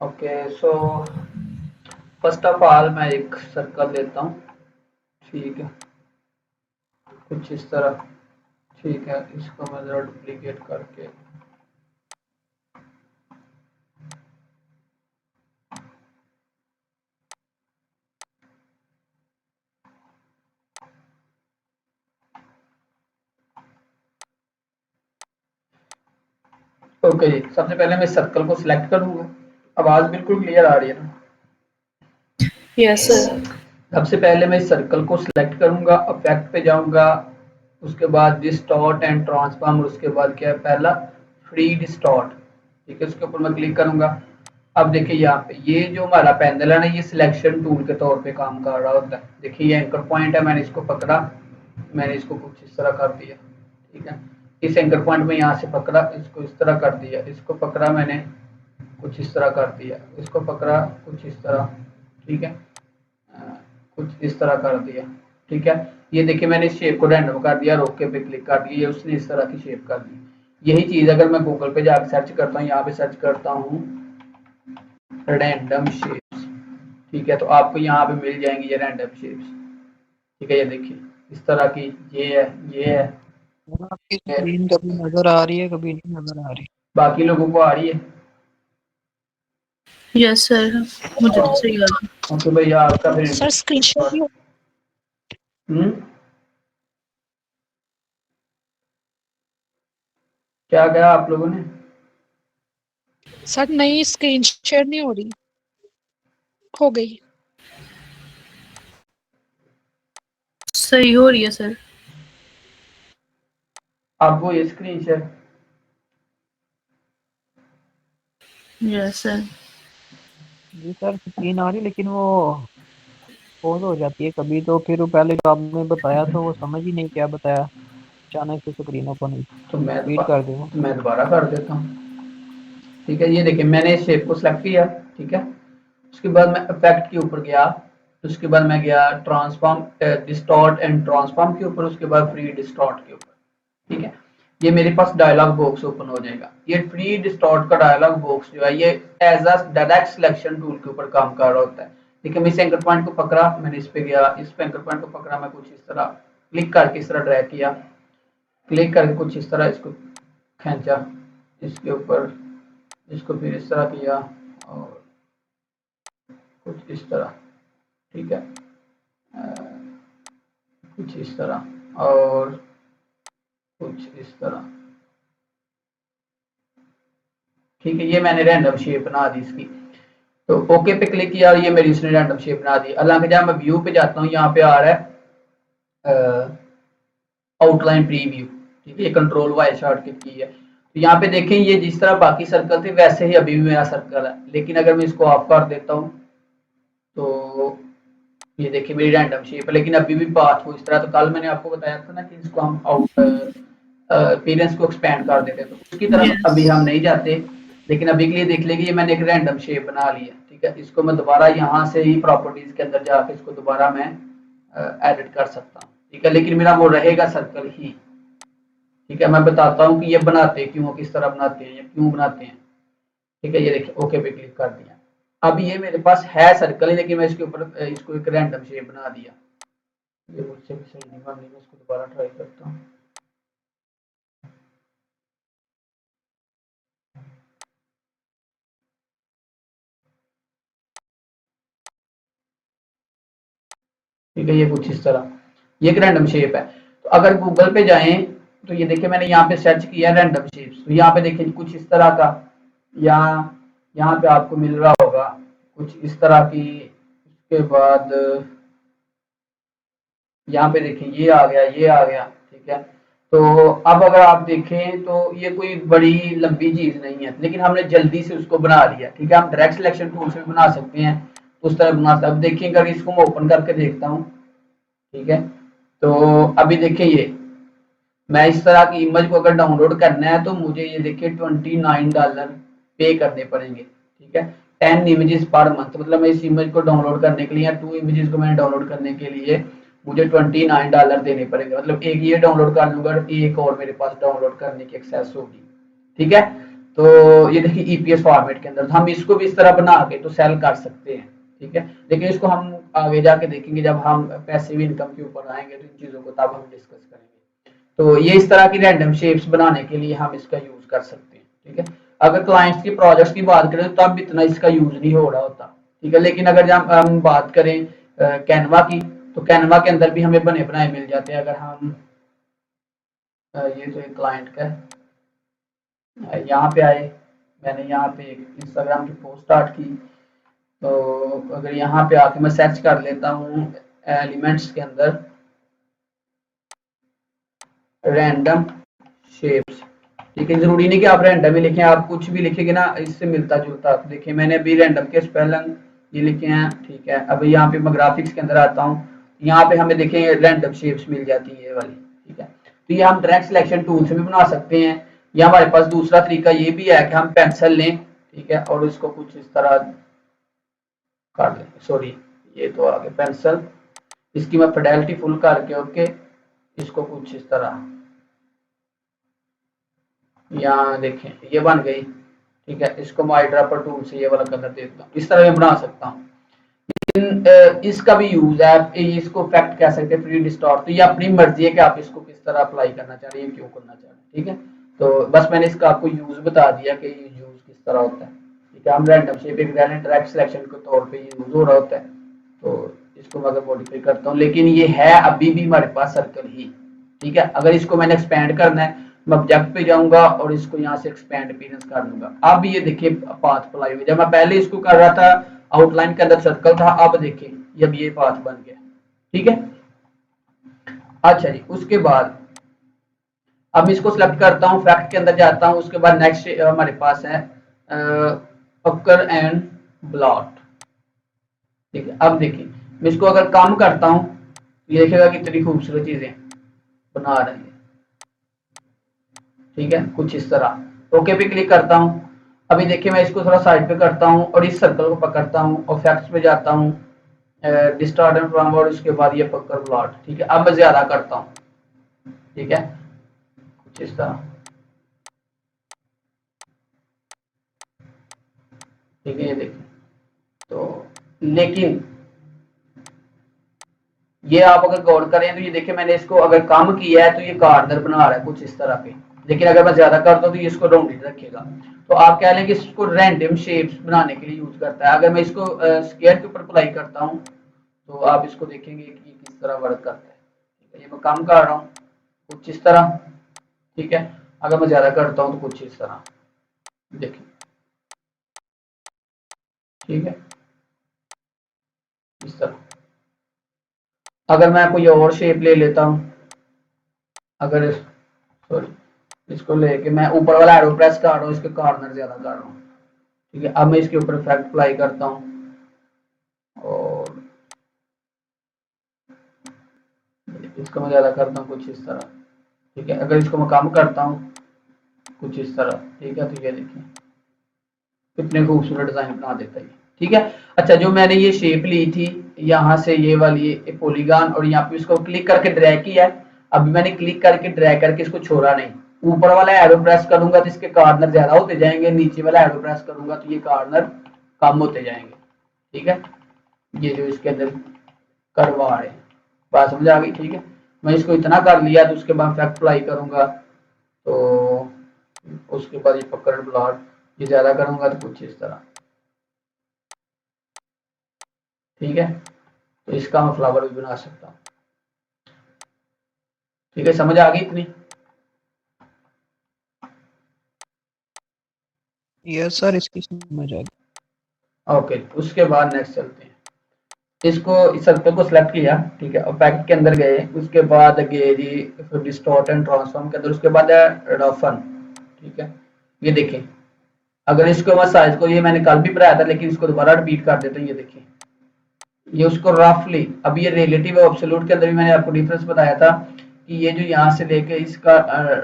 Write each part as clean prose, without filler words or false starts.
Okay so first of all मैं एक circle लेता हूँ। ठीक है, कुछ इस तरह। ठीक है, इसको मैं जरा डुप्लीकेट करके ओके जी। सबसे पहले मैं सर्कल को सिलेक्ट करूंगा। आवाज बिल्कुल क्लियर आ रही है ना? Yes sir. सबसे पहले मैं इस सर्कल को सिलेक्ट करूंगा, इफेक्ट पे जाऊंगा, उसके बाद डिस्टॉर्ट एंड ट्रांसफॉर्म, और उसके बाद क्या है पहला, फ्री डिस्टॉर्ट। ठीक है, उसके ऊपर मैं क्लिक करूंगा। अब देखिए यहाँ पे ये जो हमारा पैनल है ना, ये सिलेक्शन टूल के तौर पे काम कर रहा होता है। देखिए ये एंकर पॉइंट है, मैंने इसको पकड़ा, मैंने इसको कुछ इस तरह कर दिया। ठीक है, इस एंकर पॉइंट में यहाँ से पकड़ा, इसको इस तरह कर दिया, इसको पकड़ा मैंने, कुछ इस तरह कर दिया, इसको पकड़ा कुछ इस तरह। ठीक है, कुछ इस तरह कर दिया। ठीक है, ये देखिए मैंने इस शेप को रैंडम कर दिया, ओके पे क्लिक कर दिया, ये उसने इस तरह की शेप कर दी। यही चीज अगर मैं गूगल पे जाकर सर्च करता हूँ, यहाँ पे सर्च करता हूँ रैंडम शेप्स। ठीक है, तो आपको यहाँ पे मिल जाएंगी ये रैंडम शेप्स। ठीक है, ये देखिए इस तरह की, ये है, ये है, आपकी ये है। स्क्रीन कभी नजर आ रही है, कभी नहीं नजर आ रही। बाकी लोगों को आ रही है? यस सर, मुझे तो सही आ रहा है। ओके भैया, आपका फिर सर स्क्रीनशॉट भी हम्म, क्या कहा आप लोगों ने? सर नहीं, स्क्रीन शेयर नहीं हो रही, हो गई। सही हो रही है सर। आपको ये स्क्रीन शेयर? Yes sir. जी सर स्क्रीन आ रही, लेकिन वो पॉज हो जाती है कभी, तो फिर वो पहले जो आपने बताया तो वो समझ ही नहीं क्या बताया, अचानक से स्क्रीन ओपन हुई। तो मैं रिपीट कर दूँ? दोबारा कर देता हूँ। ठीक है, ये देखिए मैंने इस शेप को सिलेक्ट किया। ठीक है, उसके बाद मैं इफेक्ट के ऊपर गया, उसके बाद मैं गया ट्रांसफॉर्म, डिस्टॉर्ट एंड ट्रांसफॉर्म के ऊपर, उसके बाद फ्री डिस्टॉर्ट के ऊपर। ठीक है, ये मेरे पास डायलॉग बॉक्स ओपन हो जाएगा। ये फ्री डिस्टॉर्ट का डायलॉग बॉक्स जो है, ये as a direct selection tool के ऊपर काम कर रहा होता है। ठीक है, मैं इस एंकर पॉइंट को पकड़ा, मैंने इस पे गया, इस एंकर पॉइंट को पकड़ा, मैं कुछ इस तरह क्लिक करके इस तरह ड्रैग किया, क्लिक करके कुछ इस तरह इसको खींचा इसके ऊपर, इसको फिर इस तरह किया और कुछ इस तरह। ठीक है, कुछ इस तरह और कुछ इस तरह। ठीक है, ये मैंने रैंडम शेप बना दी इसकी। तो ओके पे क्लिक किया और ये मेरी इसने रैंडम शेप बना दी। हालांकि जब मैं व्यू पे जाता हूँ, यहाँ पे आ रहा है आउटलाइन प्रीव्यू। ठीक है, ये कंट्रोल वाई शॉर्टकट की है। तो यहाँ पे देखें, ये जिस तरह बाकी सर्कल थे वैसे ही अभी भी मेरा सर्कल है, लेकिन अगर मैं इसको ऑफ कर देता हूँ तो ये देखिए मेरी रैंडम शेप है, लेकिन अभी भी पाथ को इस तरह। तो कल मैंने आपको बताया था ना कि इसको हम आउट अपीयरेंस को एक्सपेंड कर देते हैं, तो उसकी तरफ यस। अभी हम नहीं जाते। लेकिन अभी के लिए देख लेंगे, ये मैंने एक रैंडम शेप बना लिया। ठीक है, इसको मैं दोबारा यहाँ से ही प्रॉपर्टीज के अंदर जाके इसको दोबारा मैं एडिट कर सकता हूँ। ठीक है, लेकिन मेरा वो रहेगा सर्कल ही। ठीक है, मैं बताता हूँ कि ये बनाते क्यों, किस तरह बनाते हैं, ये क्यों बनाते हैं। ठीक है, ये देखिए ओके पे क्लिक कर दिया। अब ये मेरे पास है सर्कल ही, लेकिन मैं इसके ऊपर इसको एक रैंडम शेप बना दिया। ये मुझसे भी सही नहीं बन रही, मैं इसको दोबारा ट्राई करता हूँ। ठीक है, ये कुछ इस तरह, ये एक रैंडम शेप है। तो अगर गूगल पे जाएं तो ये देखिए मैंने यहाँ पे सर्च किया रैंडम शेप्स, तो यहाँ पे देखिए कुछ इस तरह का, या यहाँ पे आपको मिल रहा होगा कुछ इस तरह की। उसके बाद यहाँ पे देखिए ये आ गया, ये आ गया। ठीक है, तो अब अगर आप देखें तो ये कोई बड़ी लंबी चीज नहीं है, लेकिन हमने जल्दी से उसको बना लिया। ठीक है, हम डायरेक्ट सिलेक्शन टूल से भी बना सकते हैं, उस तरह बना सकते हैं। अब देखिए अगर इसको मैं ओपन करके देखता हूँ। ठीक है, तो अभी देखिए ये, मैं इस तरह की इमेज को अगर डाउनलोड करना है तो मुझे ये देखिए $29 पे करने पड़ेंगे। ठीक है, 10 इमेजेस पर मंथ, मतलब मैं इस इमेज को डाउनलोड करने के लिए या 2 इमेजेस को मैंने डाउनलोड करने के लिए मुझे $29 देने पड़ेंगे। मतलब एक ये डाउनलोड कर लूंगा, एक और मेरे पास डाउनलोड करने की एक्सेस होगी। ठीक है, तो ये देखिए ईपीएस फॉर्मेट के अंदर, तो हम इसको भी इस तरह बना के तो सेल कर सकते हैं, ठीक है। लेकिन इसको हम आगे जाके देखेंगे जब हम पैसिव इनकम के ऊपर आएंगे, तो इन चीज़ों को तब हम डिस्कस करेंगे। तो ये इस तरह की रैंडम शेप्स बनाने के लिए हम इसका यूज़ कर सकते हैं, ठीक है। अगर क्लाइंट्स की प्रोजेक्ट्स की बात करें तो तब इतना इसका यूज़ नहीं हो रहा होता, ठीक है। लेकिन अगर जब हम बात करें कैनवा की, तो कैनवा के अंदर भी हमें बने बनाए मिल जाते हैं। अगर हम ये तो एक क्लाइंट का है, यहाँ पे आए, मैंने यहाँ पे एक इंस्टाग्राम की पोस्ट स्टार्ट की, तो अगर यहाँ पे आके मैं सर्च कर लेता हूँ एलिमेंट्स के अंदर रैंडम शेप्स, ठीक है। जरूरी नहीं कि आप रैंडम ही लिखें, आप कुछ भी लिखेंगे ना इससे मिलता जुलता। देखिए मैंने अभी रैंडम के स्पेलिंग ये लिखे हैं, ठीक है। अब यहाँ पे मैं ग्राफिक्स के अंदर आता हूँ, यहाँ पे हमें देखें रैंडम शेप्स मिल जाती है ये वाली, ठीक है। तो ये हम डायरेक्ट सिलेक्शन टूल से भी बना सकते हैं, या हमारे पास दूसरा तरीका ये भी है कि हम पेंसिल लें, ठीक है, और इसको कुछ इस तरह कर लें। सॉरी, ये तो आगे पेंसिल, इसकी मैं फिडेलिटी फुल करके ओके, इसको कुछ इस तरह, यहाँ देखें ये बन गई, ठीक है। इसको मैं आईड्रॉपर टूल से ये वाला कलर देता हूँ, इस तरह मैं बना सकता हूँ। इसका भी यूज है, इसको इफेक्ट कह सकते हैं फ्री डिस्टॉर्ट। तो ये अपनी मर्जी है कि आप इसको किस तरह अप्लाई करना चाह रहे हैं, क्यों करना चाह रहे हैं, ठीक है। तो बस मैंने इसका आपको यूज बता दिया कि ये यूज किस तरह होता है, ठीक है। हम रैंडम शेप एक डायरेक्ट सिलेक्शन के तौर पे यूज हो रहा होता है, तो इसको मैं अगर मॉडिफाई करता हूँ, लेकिन ये है अभी भी हमारे पास सर्कल ही, ठीक है। अगर इसको मैंने एक्सपेंड करना है, मैं ऑब्जेक्ट पे जाऊंगा और इसको यहाँ से एक्सपेंड अपीयरेंस कर दूंगा। अब ये देखिए पाथ अप्लाई हुआ, जब मैं पहले इसको कर रहा था आउटलाइन के अंदर सर्कल था, अब देखिए अब ये पाथ बन गया, ठीक है। अच्छा जी, उसके बाद अब इसको सिलेक्ट करता हूँ, फैक्ट के अंदर जाता हूँ, उसके बाद नेक्स्ट हमारे पास है पक्कर एंड ब्लॉट, ठीक है। अब देखिए मैं इसको अगर कम करता हूँ, ये देखेगा कितनी खूबसूरत चीजें बना रही है, ठीक है, कुछ इस तरह। ओके पे क्लिक करता हूँ। अभी देखिए मैं इसको थोड़ा साइड पे करता हूँ और इस सर्कल को पकड़ता हूँ और फैक्ट्स पे जाता हूँ, डिस्टार्ट एंड फ्रॉम, और उसके बाद ये पकड़ प्लॉट, ठीक है। अब मैं ज्यादा करता हूँ, ठीक है, कुछ इस तरह, ठीक है। ये देखिए, तो लेकिन ये आप अगर गौर करें तो ये देखिए मैंने इसको अगर कम किया है तो ये कॉर्नर बना रहा है कुछ इस तरह पे, लेकिन अगर मैं ज्यादा करता हूँ तो ये इसको राउंडेड रखेगा। तो आप कह लें कि इसको रैंडम शेप्स बनाने के लिए यूज करता है। अगर मैं इसको स्क्वायर के ऊपर अप्लाई करता हूँ तो आप इसको देखेंगे कि ये किस तरह वर्क करता है, ठीक है। ये मैं कम कर रहा हूँ कुछ इस तरह, ठीक है। अगर मैं ज्यादा करता हूँ तो कुछ इस तरह, देखिए, ठीक है, इस तरह। अगर मैं कोई और शेप ले लेता हूँ, अगर सॉरी इसको लेके मैं ऊपर वाला एरो प्रेस कर रहा हूँ, इसके कॉर्नर ज्यादा कर रहा हूँ, ठीक है। अब मैं इसके ऊपर इफेक्ट अप्लाई करता हूँ और इसको मैं ज्यादा करता हूँ कुछ इस तरह, ठीक है। अगर इसको मैं कम करता हूँ कुछ इस तरह, ठीक है, तो ये देखिए कितने खूबसूरत डिजाइन बना देता है, ठीक है। अच्छा, जो मैंने ये शेप ली थी यहाँ से, ये वाली पॉलीगॉन, और यहाँ पे इसको क्लिक करके ड्रैग किया है। अभी मैंने क्लिक करके ड्रैग करके इसको छोड़ा नहीं, ऊपर वाला एरो प्रेस करूंगा तो इसके कॉर्नर ज्यादा होते जाएंगे, नीचे वाला एरो प्रेस करूंगा तो ये कॉर्नर कम होते जाएंगे, ठीक है। ये जो इसके अंदर करवा रहे हैं, बात समझ आ गई, ठीक है। मैं इसको इतना कर लिया तो उसके बाद इफेक्ट अप्लाई करूंगा, तो उसके बाद ये पकड़ ब्लॉट, ये ज्यादा करूंगा तो कुछ इस तरह, ठीक है। तो इसका मैं फ्लावर भी बना सकता हूँ, ठीक है। समझ आ गई इतनी? यस सर, इसकी समझ आ गई। ओके, उसके बाद नेक्स्ट चलते हैं। इसको इस सर्कल को सिलेक्ट किया, ठीक है, और पैकेट के अंदर गए, उसके बाद गए जी डिस्टॉर्ट एंड ट्रांसफॉर्म के अंदर, उसके बाद है रफन, ठीक है। ये देखें, अगर इसको मैं साइज को, ये मैंने कल भी बनाया था लेकिन इसको दोबारा रिपीट कर देते हैं। ये देखिए, ये उसको रफली, अब ये रिलेटिव और एब्सोल्यूट के अंदर भी मैंने आपको डिफरेंस बताया था कि ये जो यहाँ से लेके इसका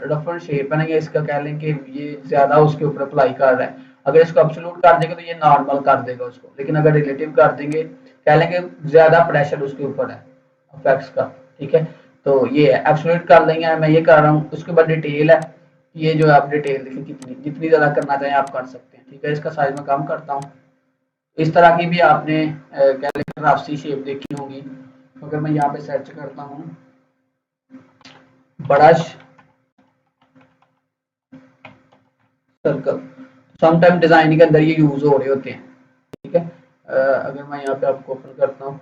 रफल शेप है ना, ये इसका कह लें कि ये ज्यादा उसके ऊपर अप्लाई कर रहा है। अगर इसको एब्सोल्यूट कर देंगे तो ये नॉर्मल कर देगा उसको, लेकिन अगर रिलेटिव कर देंगे कह लेंगे ज्यादा प्रेशर उसके ऊपर है इफेक्ट्स का, ठीक है। तो ये है एब्सोल्यूट कर लेंगे, मैं ये कर रहा हूँ। उसके बाद डिटेल है, ये जो है आप डिटेल देखें कितनी जितनी ज़्यादा करना चाहें आप कर सकते हैं। ठीक है, इसका साइज में कम करता हूँ। इस तरह की भी आपने कैलीग्राफी शेप देखी होगी। अगर मैं यहाँ पे सर्च करता हूँ ब्रश सर्कल, समटाइम डिजाइन के अंदर ये यूज हो रहे होते हैं। ठीक है, अगर मैं यहाँ पे आपको ओपन करता हूँ,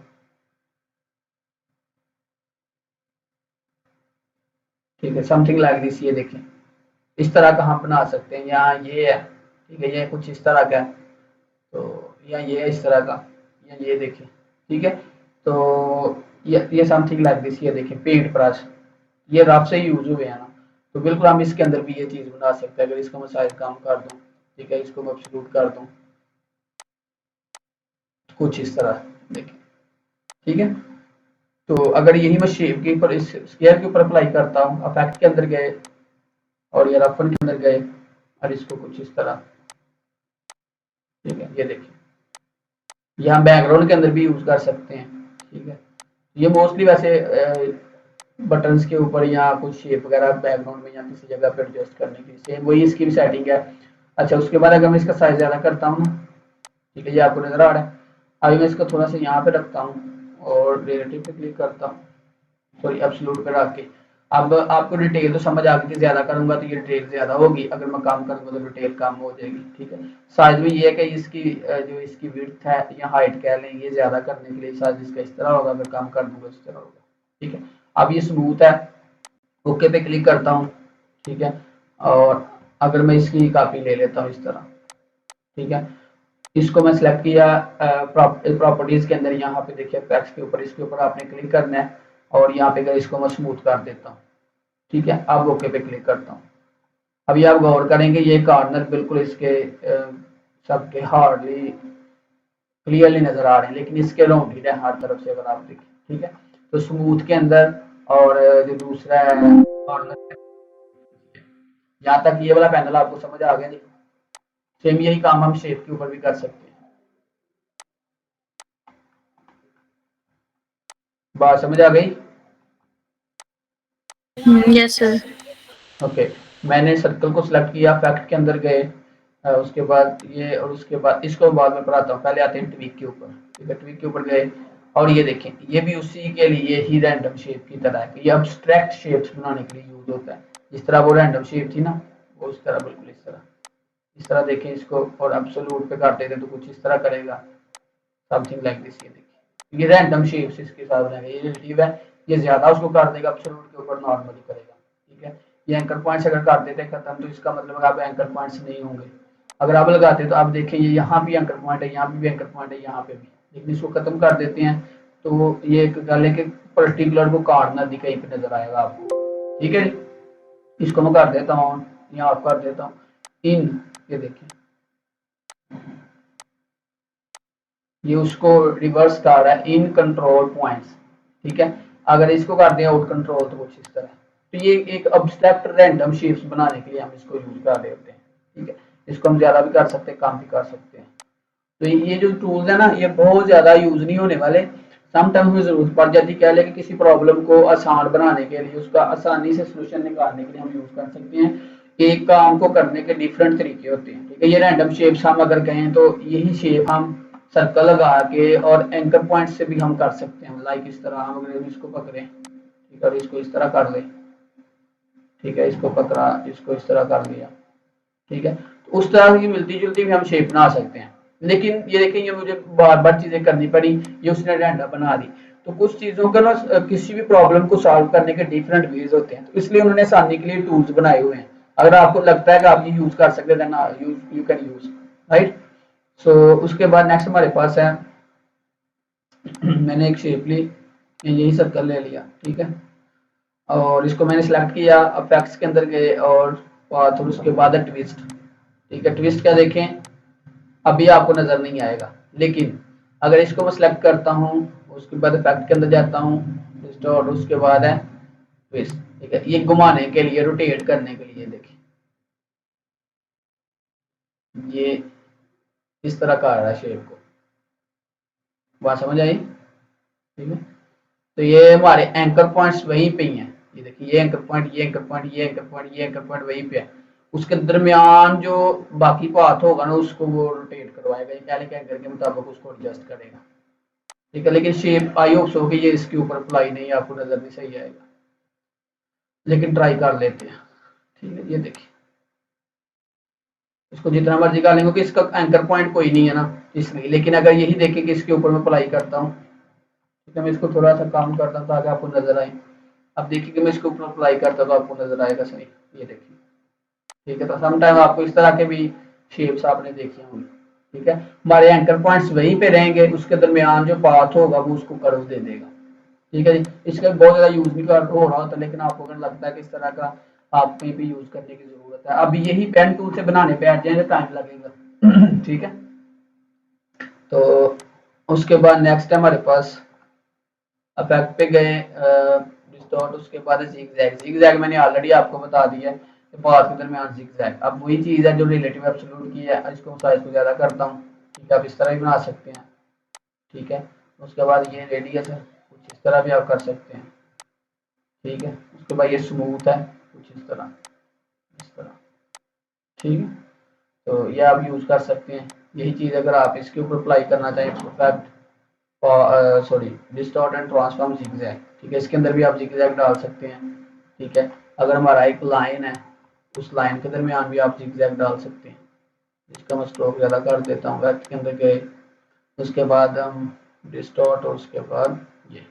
ठीक है, समथिंग लाइक दिस, ये देखें इस तरह का हम बना सकते हैं। यहाँ ये है, ठीक है, ये कुछ इस तरह का है, तो या ये है इस तरह का, या ये देखें, ठीक है। तो ये समथिंग लाइक दिस, ये देखें पेंट ब्रश, ये रफ से यूज हुए हैं ना, तो बिल्कुल हम इसके अंदर भी ये चीज बना सकते हैं। अगर इसको मैं साइज कम कर दूं, ठीक है, इसको मैं एब्सोल्यूट कर दूं, कुछ इस तरह देखें, ठीक है। तो अगर यही मैं शेप के ऊपर इस स्क्वायर के ऊपर अप्लाई करता हूँ, अफेक्ट के अंदर गए और ये रफन के अंदर गए और इसको कुछ इस तरह, ठीक है, ये देखिए, ये हम बैकग्राउंड के अंदर भी यूज कर सकते हैं। ठीक है, ये मोस्टली वैसे बटन्स के ऊपर या कुछ शेप वगैरह बैकग्राउंड में या किसी जगह पर एडजस्ट करने के लिए सेम वही इसकी भी सेटिंग है। अच्छा, उसके बाद अगर मैं इसका साइज ज़्यादा करता हूँ ना, ठीक है, ये आपको नजर आ रहा है। अभी मैं इसको थोड़ा सा यहाँ पे रखता हूँ और रिलेटिव पे क्लिक करता हूँ, सॉरी एब्सोल्यूट पे रख के। अब आपको डिटेल तो समझ आ गई कि ज्यादा करूंगा तो ये डिटेल ज्यादा होगी, अगर मैं कम करूंगा तो डिटेल कम हो जाएगी। ठीक है, साइज में ये है कि इसकी जो इसकी विड्थ है या हाइट कह लें, ये ज्यादा करने के लिए साइज इसका इस तरह होगा, अगर कम कर दूंगा इस तरह होगा। ठीक है, अब ये स्मूथ है, ओके पे क्लिक करता हूँ। ठीक है, और अगर मैं इसकी कॉपी ले लेता हूँ इस तरह, ठीक है, इसको मैं सिलेक्ट किया प्रॉपर्टीज के अंदर, यहाँ पे देखिए पैक्स के ऊपर, इसके ऊपर आपने क्लिक करना है और यहाँ पे अगर इसको मैं स्मूथ कर देता हूँ। ठीक है, अब ओके पे क्लिक करता हूँ। अभी आप गौर करेंगे ये कॉर्नर बिल्कुल इसके सबके हार्डली क्लियरली नजर आ रहे हैं, लेकिन इसके राउंडेड है हर तरफ से अगर आप देखें। ठीक है, तो स्मूथ के अंदर और जो दूसरा है कॉर्नर, यहाँ तक ये वाला पैनल आपको समझ आ गया जी। सेम यही काम हम शेप के ऊपर भी कर सकते हैं। बात समझ आ गई? Yes sir. ओके, मैंने सर्कल को सिलेक्ट किया, फैक्ट के अंदर गए, उसके बाद ये और उसके बाद इसको बाद में पढ़ाता हूँ, पहले आते हैं ट्वीक के ऊपर। ठीक है, ट्वीक के ऊपर गए और ये देखें, ये भी उसी के लिए ही रैंडम शेप की तरह है, ये अब्स्ट्रैक्ट शेप्स बनाने के लिए यूज होता है। जिस तरह वो रैंडम शेप थी ना, वो उस तरह बिल्कुल इस तरह देखें इसको, और एब्सोल्यूट पे काटे थे तो कुछ इस तरह करेगा, समथिंग लाइक दिस। ये देखिए, ये रैंडम शेप्स इसके साथ बनेगा, ये रिलेटिव है, ये ज्यादा उसको कर देगा, एब्सोल्यूट के ऊपर नॉर्मली करेगा। ठीक है, ये एंकर पॉइंट्स अगर कर देते खत्म, तो इसका मतलब आप एंकर पॉइंट्स नहीं होंगे। अगर आप लगाते तो आप देखें ये यहाँ भी एंकर पॉइंट है, यहाँ भी एंकर पॉइंट है, यहाँ पे भी, लेकिन इसको खत्म कर देते हैं तो ये एक गल है कि पर्टिकुलर को कॉर्नर भी कहीं पे नजर आएगा आपको। ठीक है, इसको मैं कर देता हूँ, यहाँ आप कर देता हूँ इन, ये देखिए ये उसको रिवर्स कर रहा है, इन कंट्रोल पॉइंट्स। ठीक है, अगर इसको कर दें आउट कंट्रोल तो कुछ इस तरह। तो ये एक अब्स्ट्रैक्ट रैंडम शेप्स बनाने के लिए हम इसको यूज कर रहे होते हैं। ठीक है, इसको हम ज्यादा भी कर सकते हैं, कम भी कर सकते हैं। तो ये जो टूल्स है ना, ये बहुत ज्यादा यूज नहीं होने वाले, सम टाइम में जरूरत पड़ जाती है, कह लें कि किसी प्रॉब्लम को आसान बनाने के लिए, उसका आसानी से सोल्यूशन निकालने के लिए हम यूज कर सकते हैं। एक काम को करने के डिफरेंट तरीके होते हैं। ठीक है, ये रैंडम शेप्स हम अगर कहें तो यही शेप हम सर्कल लगा के और एंकर पॉइंट से भी हम कर सकते हैं। लाइक इस तरह हम अगर इसको पकड़े, ठीक है, और इसको इस तरह कर ले, ठीक है, इसको पकड़ा, इसको इस तरह कर लिया। ठीक है, तो उस तरह की मिलती जुलती भी हम शेप बना सकते हैं। लेकिन ये देखिए, ये मुझे बार बार चीजें करनी पड़ी, ये उसने रैंडम बना दी। तो कुछ चीजों का ना किसी भी प्रॉब्लम को सॉल्व करने के डिफरेंट वेज होते हैं, तो इसलिए उन्होंने आसानी के लिए टूल्स बनाए हुए हैं। अगर आपको लगता है कि आप ये यूज कर सकते हैं, यू कैन यूज, राइट। सो उसके बाद नेक्स्ट हमारे पास है, मैंने एक शेप ली, यही सर्कल ले लिया। ठीक है, और इसको मैंने सिलेक्ट किया, अपेक्स के अंदर गए और पाथ, और उसके बाद ट्विस्ट। ठीक है, ट्विस्ट क्या देखें, अभी आपको नजर नहीं आएगा, लेकिन अगर इसको मैं सिलेक्ट करता हूँ, उसके बाद इफेक्ट के अंदर जाता हूँ, डिस्टॉर्ट, उसके बाद है ट्विस्ट। ठीक है, ये घुमाने के लिए, रोटेट करने के लिए, देखिए ये इस तरह का आ रहा है शेप को, बात समझ आई? ठीक है, तो ये हमारे एंकर पॉइंट्स वहीं पे ही हैं। ये देखिए, ये एंकर पॉइंट, ये एंकर पॉइंट, ये एंकर पॉइंट, ये एंकर पॉइंट वहीं पे है। उसके दरमियान जो बाकी पाथ होगा ना उसको वो रोटेट करवाएगा, इटैलिक एंगल के मुताबिक उसको एडजस्ट करेगा। ठीक है, लेकिन शेप आई होप सो कि ये इसके ऊपर अप्लाई नहीं, आपको नजर भी सही आएगा, लेकिन ट्राई कर लेते हैं। ठीक है, ये देखिए इसको जितना मर्जी कर लेंगे कि इसका एंकर पॉइंट कोई नहीं है ना इसलिए, लेकिन अगर यही देखें कि इसके ऊपर मैं अप्लाई करता हूँ, ठीक है, मैं इसको थोड़ा सा काम करता हूँ ताकि आपको नजर आए। अब देखिए कि मैं इसके ऊपर अप्लाई करता हूँ तो आपको नजर आएगा सही, ये देखिए। ठीक है, तो समटाइम आपको इस तरह के भी शेप्स आपने देखे होंगे। ठीक है, हमारे एंकर पॉइंट्स वहीं पे रहेंगे, उसके दरमियान जो पाथ होगा वो उसको कर्व दे देगा। ठीक है जी, इसका बहुत ज्यादा यूज नहीं हो रहा होता, लेकिन आपको अगर लगता है कि इस तरह का आप कहीं पे यूज करने की जरूरत है, अब यही पेन टूल से बनाने पे बैठ जाए टाइम लगेगा। ठीक है, तो उसके बाद नेक्स्ट है हमारे पास इफेक्ट पे गए, डिस्टॉर्ट, उसके बाद जिगजैग। जिगजैग मैंने ऑलरेडी आपको बता दिया है कि पाथ के दरमियान जिगजैग। अब वही चीज है जो रिलेटिव एब्सोल्यूट की है, इसको साइज को ज्यादा करता हूँ। ठीक है, आप इस तरह भी बना सकते हैं। ठीक है, उसके बाद ये रेडियस है, कुछ इस तरह भी आप कर सकते हैं। ठीक है, उसके बाद ये स्मूथ है, कुछ इस तरह, इस तरह। ठीक है, तो ये आप यूज कर सकते हैं। यही चीज अगर आप इसके ऊपर अप्लाई करना चाहें, effect sorry distort and transform zigzag. ठीक है, इसके अंदर भी आप जिगजैग डाल सकते हैं। ठीक है, अगर हमारा एक लाइन है, उस लाइन के दरमियान भी आप जिगजैग डाल सकते हैं। इसका मैं स्ट्रोक ज्यादा कर देता हूँ, वेक्ट के अंदर गए, उसके बाद हम डिस्टॉर्ट और उसके बाद ये।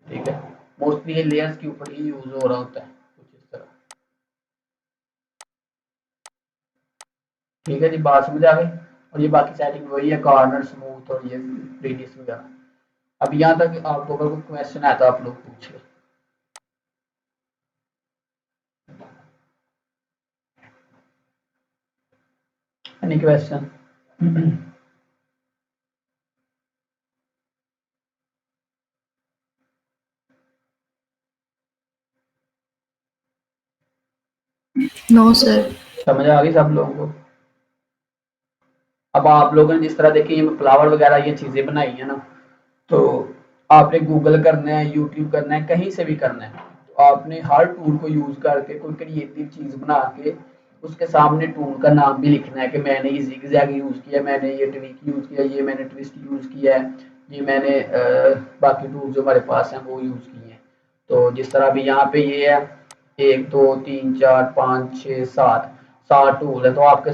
ठीक है, मोस्टली ये लेयर्स के ऊपर ही यूज हो रहा होता है, कुछ इस तरह। ठीक है जी, बात समझ आ गई। और ये बाकी सेटिंग वही है, कॉर्नर, स्मूथ और ये रेडियस वगैरह। अब यहाँ तक आपको अगर कोई क्वेश्चन है तो आप लोग पूछिए। Any question? No sir. समझ आ गई सब लोगों को? अब आप लोगों ने जिस तरह देखिए ये फ्लावर वगैरह ये चीजें बनाई है ना, तो आपने गूगल करना है, यूट्यूब करना है, कहीं से भी करना है, तो आपने हर टूल को यूज करके कोई क्रिएटिव चीज बना के उसके सामने टूल का नाम भी लिखना है कि मैंने ये जिगजैग यूज किया, मैंने ये ट्विक यूज किया, ये मैंने ट्विस्ट यूज किया है, ये मैंने बाकी टूल जो हमारे पास हैं वो यूज किए हैं। तो जिस तरह अभी यहाँ पे ये है 1 2 3 4 5 6 7 7 टूल है, तो आपके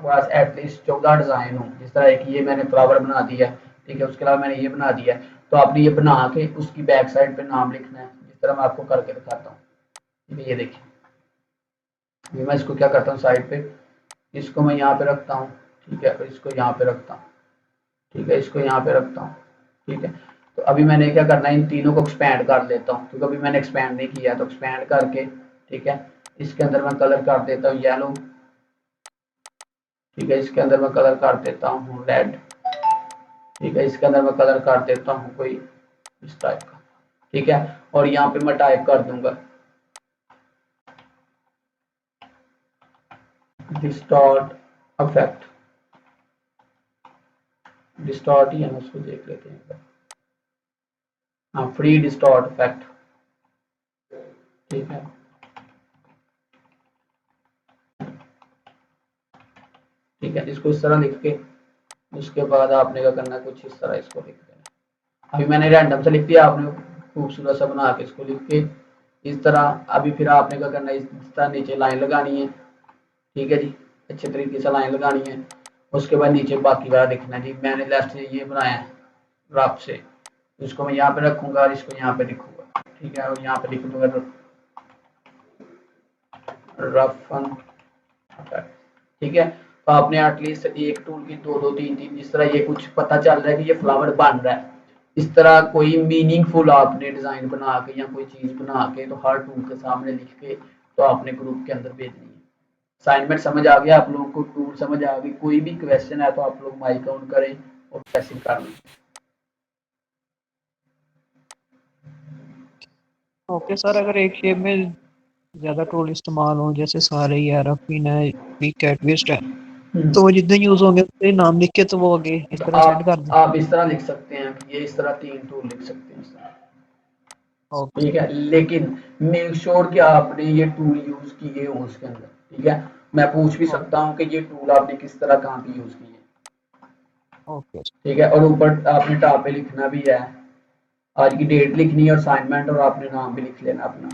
पास एटलीस्ट 14 डिजाइन हो। जिस तरह एक ये मैंने फ्लावर बना दिया है, ठीक है, उसके अलावा मैंने ये बना दिया है, तो आपने ये बना के उसकी बैक साइड पे नाम लिखना है, जिस तरह मैं आपको करके दिखाता हूँ। ठीक है, ये देखिए, ये मैं इसको क्या करता हूँ साइड पे, इसको मैं यहाँ पे रखता हूँ। ठीक है, और इसको यहाँ पे रखता हूँ। ठीक है, इसको यहाँ पे रखता हूँ। ठीक है, तो अभी मैंने क्या करना है, इन तीनों को एक्सपैंड कर लेता हूँ, क्योंकि अभी मैंने एक्सपैंड नहीं किया, तो एक्सपैंड करके ठीक है, इसके अंदर मैं कलर कर देता हूँ येलो। ठीक है, इसके अंदर मैं कलर कर देता हूँ रेड। ठीक है, इसके अंदर मैं कलर कर देता हूँ कोई इस टाइप का। ठीक है, और यहाँ पे मैं टाइप कर दूंगा डिस्टॉर्ट इफेक्ट। डिस्टॉर्ट ही है ना, उसको देख लेते हैं। हाँ, फ्री डिस्टॉर्ट इफेक्ट। ठीक है, ठीक है, इसको इस तरह लिख के उसके बाद आपने क्या करना है, कुछ इस तरह इसको लिख देना। अभी मैंने रैंडम से लिख दिया, आपने खूबसूरत सा बना के इसको लिख के इस तरह। अभी फिर आपने क्या करना है, इस तरह नीचे लाइन लगानी है। ठीक है जी, अच्छे तरीके से लाइन लगानी है। उसके बाद नीचे बाकी वाला लिखना है। जी मैंने लेफ्ट से ये बनाया है रफ से, इसको मैं यहाँ पे रखूंगा और इसको यहाँ पे लिखूंगा। ठीक है, और यहाँ पे लिख दूंगा रफन। ठीक है, तो आपने एटलीस्ट एक टूल की दो दो तीन तीन, जिस तरह ये कुछ पता चल रहा है कि ये फ्लावर बन रहा है, इस तरह कोई मीनिंगफुल आपने डिजाइन बना के या कोई चीज बना के तो हर टूल के सामने लिख के तो आपने ग्रुप के अंदर भेजनी है। असाइनमेंट समझ आ गया आप लोगों को, टूल समझ आ गई, कोई भी क्वेश्चन है तो आप लोग माइक ऑन करें और कैसे कर लें। ओके सर, अगर एक शेप में ज्यादा टूल इस्तेमाल हो, जैसे सारे ही है, रफीन है, वीक है, ट्विस्ट है, तो वो जितने यूज होंगे उसके नाम लिख के तो वो आगे इस तो तरह सेंड कर दें। आप इस तरह लिख सकते हैं कि ये इस तरह तीन टूल लिख सकते हैं इस तरह। ओके। ठीक है, लेकिन मेक श्योर कि आपने ये टूल यूज किए हो उसके अंदर। ठीक है, मैं पूछ भी सकता हूँ कि ये टूल आपने किस तरह कहाँ पे यूज किए। ओके। ठीक है, और ऊपर आपने टॉप पे लिखना भी है, आज की डेट लिखनी है और असाइनमेंट, और आपने नाम भी लिख लेना अपना।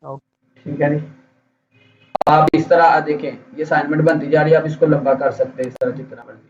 ओके। ठीक है जी। आप इस तरह देखें, ये असाइनमेंट बनती जा रही है, आप इसको लंबा कर सकते हैं इस तरह जितना मर्जी।